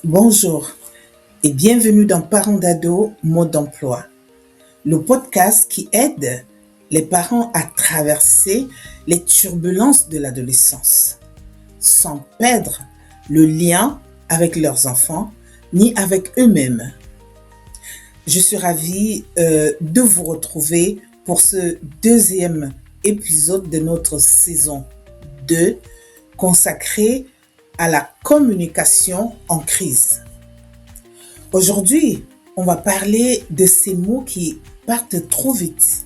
Bonjour et bienvenue dans Parents d'ado, mode d'emploi, le podcast qui aide les parents à traverser les turbulences de l'adolescence, sans perdre le lien avec leurs enfants ni avec eux-mêmes. Je suis ravie de vous retrouver pour ce deuxième épisode de notre saison 2 consacré à la communication en crise. Aujourd'hui, on va parler de ces mots qui partent trop vite,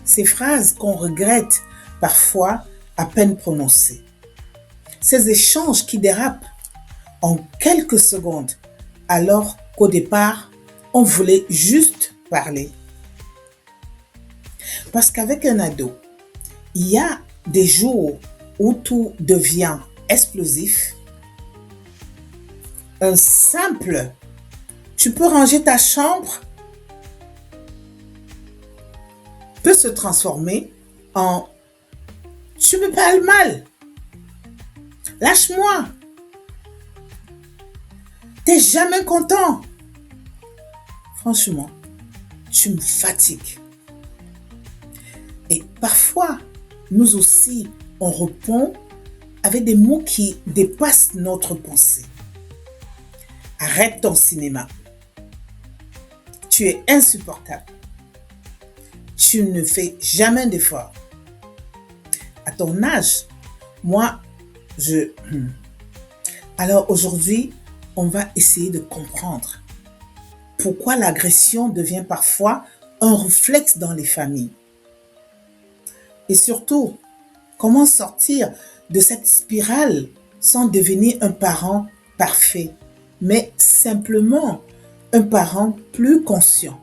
ces phrases qu'on regrette parfois à peine prononcées, ces échanges qui dérapent en quelques secondes alors qu'au départ, on voulait juste parler. Parce qu'avec un ado, il y a des jours où tout devient explosif. Un simple "tu peux ranger ta chambre" peut se transformer en "tu me parles mal, lâche-moi, t'es jamais content, franchement, tu me fatigues". Et parfois, nous aussi, on répond avec des mots qui dépassent notre pensée. Arrête ton cinéma. Tu es insupportable. Tu ne fais jamais d'effort. À ton âge, moi, Alors aujourd'hui, on va essayer de comprendre pourquoi l'agression devient parfois un réflexe dans les familles. Et surtout, comment sortir de cette spirale sans devenir un parent parfait, mais simplement un parent plus conscient.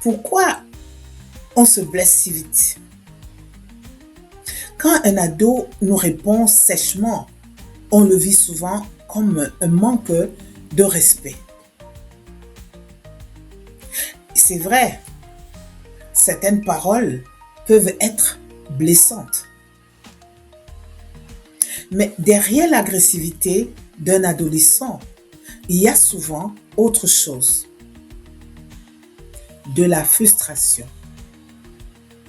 Pourquoi on se blesse si vite? Quand un ado nous répond sèchement, on le vit souvent comme un manque de respect. Et c'est vrai, certaines paroles peuvent être blessantes. Mais derrière l'agressivité d'un adolescent, il y a souvent autre chose. De la frustration,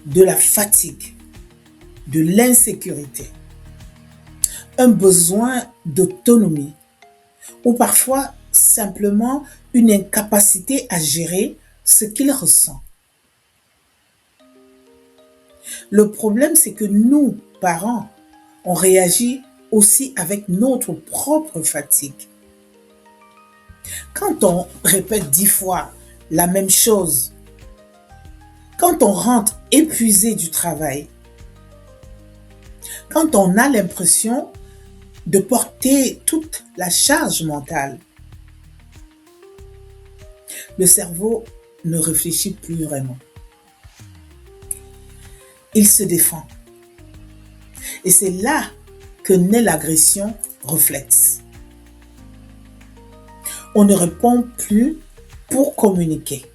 de la fatigue, de l'insécurité, un besoin d'autonomie ou parfois simplement une incapacité à gérer ce qu'il ressent. Le problème, c'est que nous, parents, on réagit aussi avec notre propre fatigue. Quand on répète 10 fois la même chose, quand on rentre épuisé du travail, quand on a l'impression de porter toute la charge mentale, le cerveau ne réfléchit plus vraiment. Il se défend. Et c'est là que naît l'agression réflexe. On ne répond plus pour communiquer.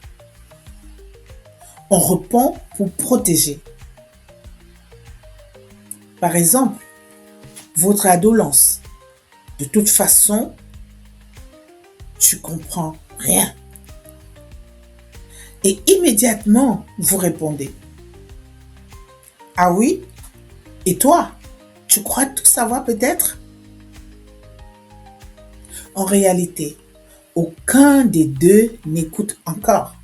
On répond pour protéger. Par exemple, votre ado lance: "De toute façon, tu comprends rien". Et immédiatement, vous répondez: "Ah oui? Et toi, tu crois tout savoir peut-être?" En réalité, aucun des deux n'écoute encore.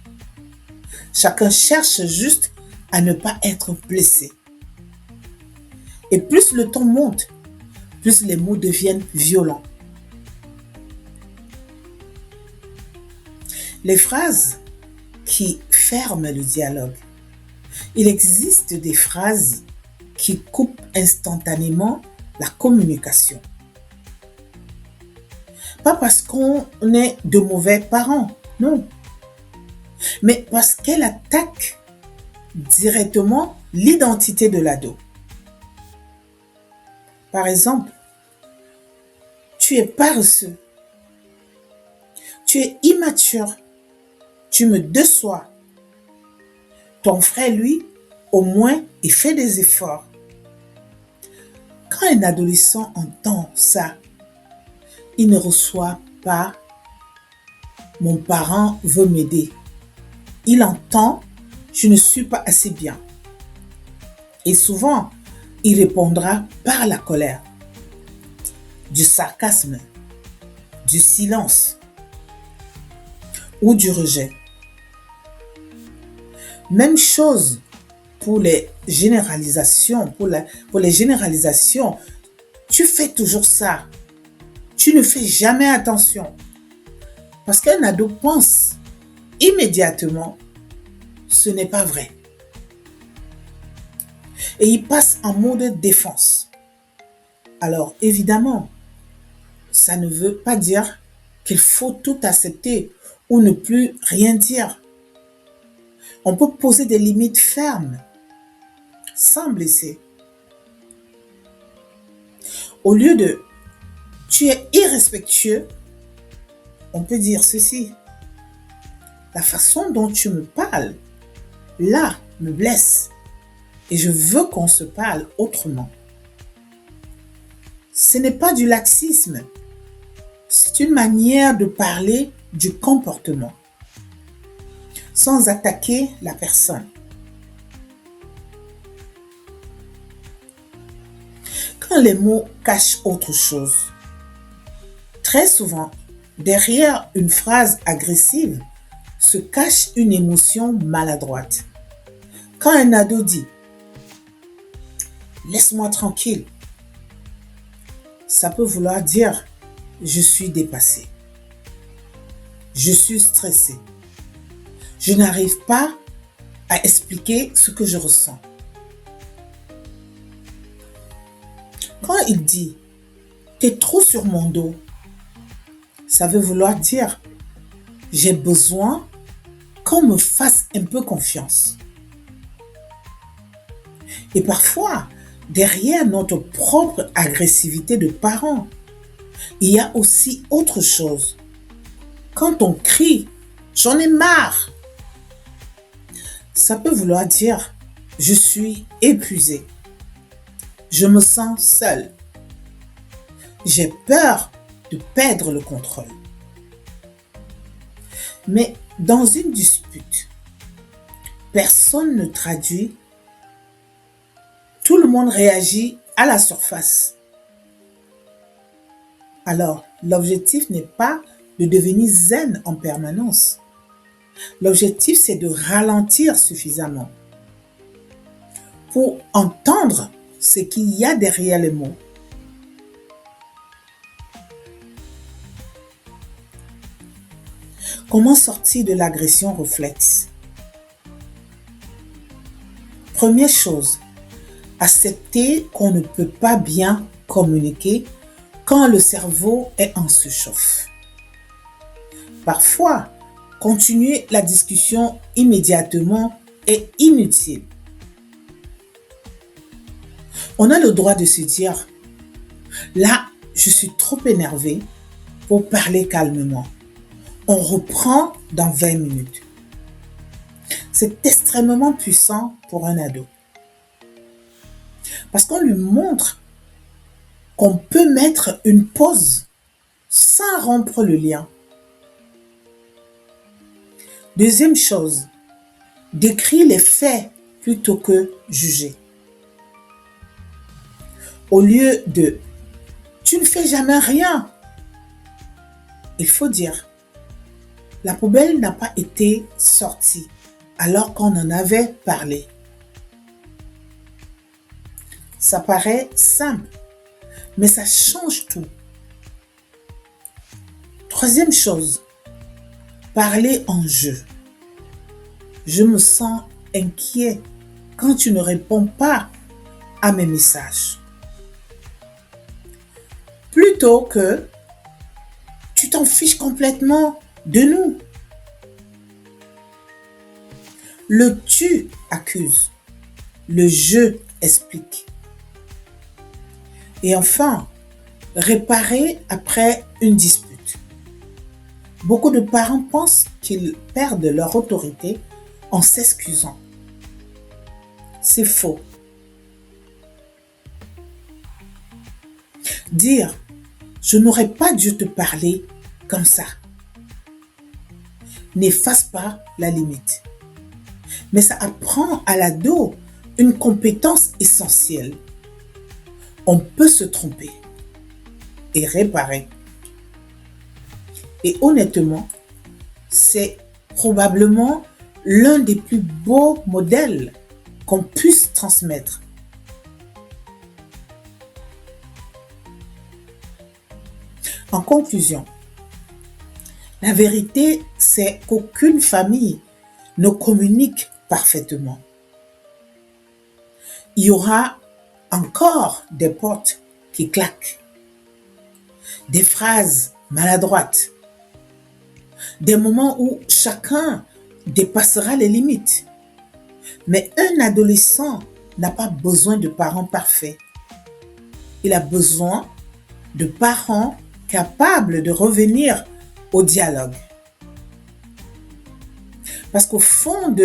Chacun cherche juste à ne pas être blessé. Et plus le ton monte, plus les mots deviennent violents. Les phrases qui ferment le dialogue. Il existe des phrases qui coupent instantanément la communication. Pas parce qu'on est de mauvais parents, non, mais parce qu'elle attaque directement l'identité de l'ado. Par exemple, "tu es paresseux", "tu es immature", "tu me déçois". Ton frère, lui, au moins, il fait des efforts. Quand un adolescent entend ça, il ne reçoit pas mon parent veut m'aider. Il entend je ne suis pas assez bien. Et souvent, il répondra par la colère, du sarcasme, du silence ou du rejet. Même chose pour les généralisations. Pour les généralisations, tu fais toujours ça. Tu ne fais jamais attention. Parce qu'un ado pense immédiatement, ce n'est pas vrai. Et il passe en mode défense. Alors évidemment, ça ne veut pas dire qu'il faut tout accepter ou ne plus rien dire. On peut poser des limites fermes, sans blesser. Au lieu de tu es irrespectueux, on peut dire ceci. La façon dont tu me parles, là, me blesse. Et je veux qu'on se parle autrement. Ce n'est pas du laxisme. C'est une manière de parler du comportement, sans attaquer la personne. Quand les mots cachent autre chose, très souvent, derrière une phrase agressive, se cache une émotion maladroite. Quand un ado dit « laisse-moi tranquille », ça peut vouloir dire « je suis dépassé »,« je suis stressé »,« je n'arrive pas à expliquer ce que je ressens ». Quand il dit « t'es trop sur mon dos », ça veut vouloir dire « j'ai besoin qu'on me fasse un peu confiance ». Et parfois, derrière notre propre agressivité de parents, il y a aussi autre chose. Quand on crie « j'en ai marre », ça peut vouloir dire « je suis épuisé ». Je me sens seul. J'ai peur de perdre le contrôle. Mais dans une dispute, personne ne traduit. Tout le monde réagit à la surface. Alors, l'objectif n'est pas de devenir zen en permanence. L'objectif, c'est de ralentir suffisamment pour entendre ce qu'il y a derrière les mots. Comment sortir de l'agression réflexe? Première chose, accepter qu'on ne peut pas bien communiquer quand le cerveau est en surchauffe. Parfois, continuer la discussion immédiatement est inutile. On a le droit de se dire « là, je suis trop énervé pour parler calmement. On reprend dans 20 minutes. » C'est extrêmement puissant pour un ado. Parce qu'on lui montre qu'on peut mettre une pause sans rompre le lien. Deuxième chose, décrire les faits plutôt que juger. Au lieu de « tu ne fais jamais rien », il faut dire « la poubelle n'a pas été sortie alors qu'on en avait parlé ». Ça paraît simple, mais ça change tout. Troisième chose, parler en jeu. Je me sens inquiet quand tu ne réponds pas à mes messages. Plutôt que tu t'en fiches complètement de nous. Le tu accuse, le je explique. Et enfin, réparer après une dispute. Beaucoup de parents pensent qu'ils perdent leur autorité en s'excusant. C'est faux. Dire je n'aurais pas dû te parler comme ça n'efface pas la limite, mais ça apprend à l'ado une compétence essentielle. On peut se tromper et réparer. Et honnêtement, c'est probablement l'un des plus beaux modèles qu'on puisse transmettre. En conclusion, la vérité, c'est qu'aucune famille ne communique parfaitement. Il y aura encore des portes qui claquent, des phrases maladroites, des moments où chacun dépassera les limites. Mais un adolescent n'a pas besoin de parents parfaits. Il a besoin de parents capables de revenir au dialogue. Parce qu'au fond,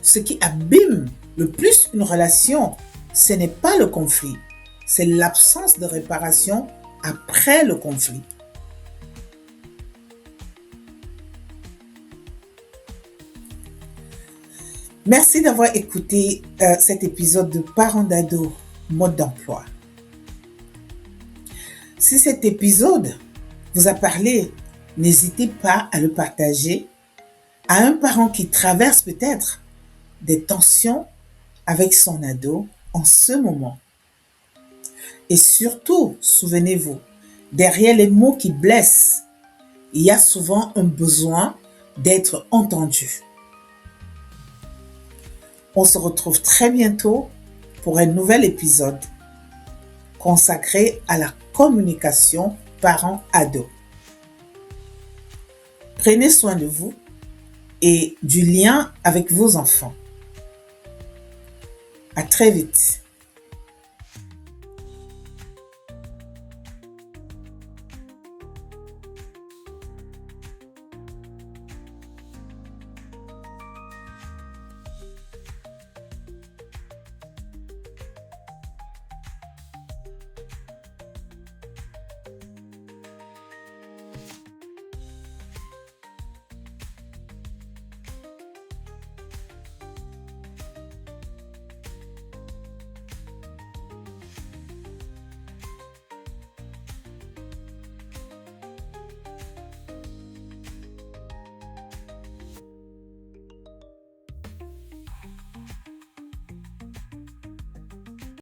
ce qui abîme le plus une relation, ce n'est pas le conflit, c'est l'absence de réparation après le conflit. Merci d'avoir écouté cet épisode de Parents d'ado, mode d'emploi. Si cet épisode vous a parlé, n'hésitez pas à le partager à un parent qui traverse peut-être des tensions avec son ado en ce moment. Et surtout, souvenez-vous, derrière les mots qui blessent, il y a souvent un besoin d'être entendu. On se retrouve très bientôt pour un nouvel épisode consacré à la communication parent-ado. Prenez soin de vous et du lien avec vos enfants. À très vite.